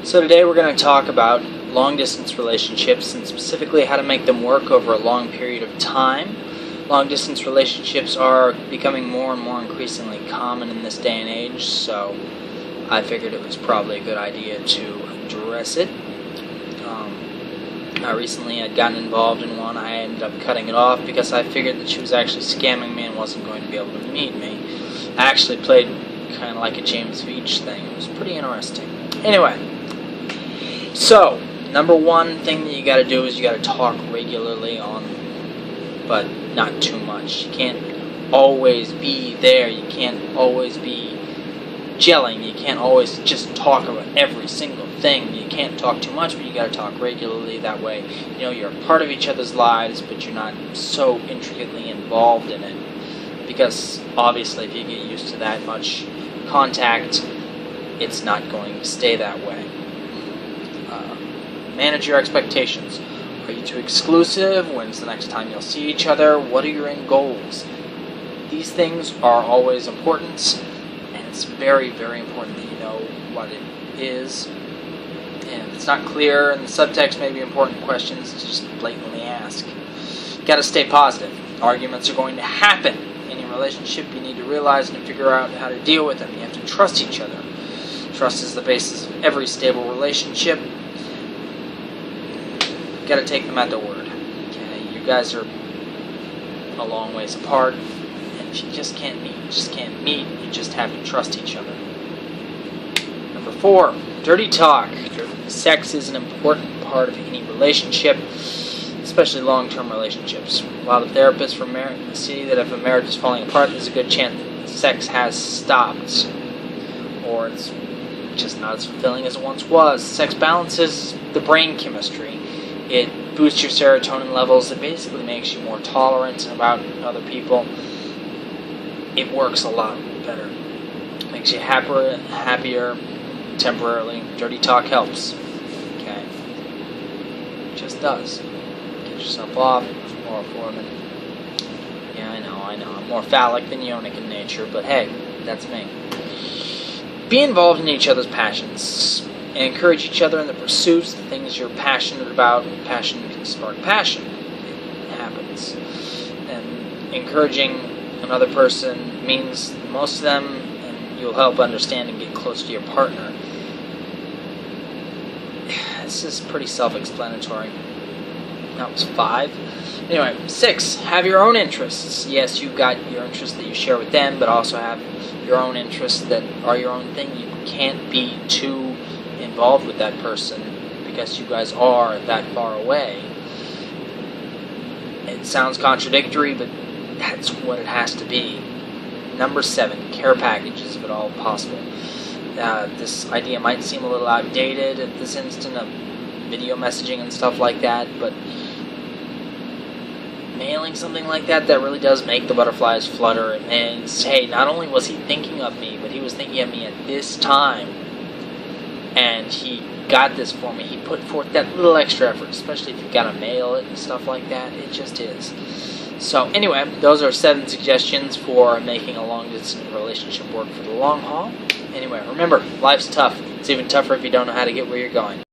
So today we're going to talk about long-distance relationships and specifically how to make them work over a long period of time. Long-distance relationships are becoming more and more increasingly common in this day and age, so I figured it was probably a good idea to address it. Recently I'd gotten involved in one. I ended up cutting it off because I figured that she was actually scamming me and wasn't going to be able to meet me. I actually played kind of like a James Veitch thing. It was pretty interesting. Anyway, so number one thing that you got to do is you got to talk regularly but not too much. You can't always be there. You can't always be gelling. You can't always just talk about every single thing. You can't talk too much, but you got to talk regularly. That way, you're a part of each other's lives, but you're not so intricately involved in it. Because obviously, if you get used to that much contact, it's not going to stay that way. Manage your expectations. Are you too exclusive? When's the next time you'll see each other? What are your end goals? These things are always important, and it's very, very important that you know what it is. And if it's not clear and the subtext may be important questions, just blatantly ask. You gotta stay positive. Arguments are going to happen. In your relationship, you need to realize and figure out how to deal with them. You have to trust each other. Trust is the basis of every stable relationship. You gotta take them at their word. Okay? You guys are a long ways apart, and you just can't meet. You just have to trust each other. Number 4, dirty talk. Sex is an important part of any relationship, especially long-term relationships. A lot of therapists see that if a marriage is falling apart, there's a good chance that sex has stopped, or it's just not as fulfilling as it once was. Sex balances the brain chemistry. It boosts your serotonin levels. It basically makes you more tolerant about other people. It works a lot better. It makes you happier temporarily. Dirty talk helps. Okay? It just does. Get yourself off. More foreman. Yeah, I know. I'm more phallic than yonic in nature, but hey, that's me. Be involved in each other's passions. And encourage each other in the pursuits, the things you're passionate about. Passion can spark passion. It happens. And encouraging another person means most of them, and you'll help understand and get close to your partner. This is pretty self-explanatory. That was 5. Anyway, 6, have your own interests. Yes, you've got your interests that you share with them, but also have your own interests that are your own thing. You can't be too involved with that person because you guys are that far away. It sounds contradictory, but that's what it has to be. Number 7, care packages if at all possible. This idea might seem a little outdated at this instant of video messaging and stuff like that, but mailing something like that really does make the butterflies flutter. And hey, not only was he thinking of me, but he was thinking of me at this time. And he got this for me. He put forth that little extra effort, especially if you've got to mail it and stuff like that. It just is. So anyway, those are 7 suggestions for making a long-distance relationship work for the long haul. Anyway, remember, life's tough. It's even tougher if you don't know how to get where you're going.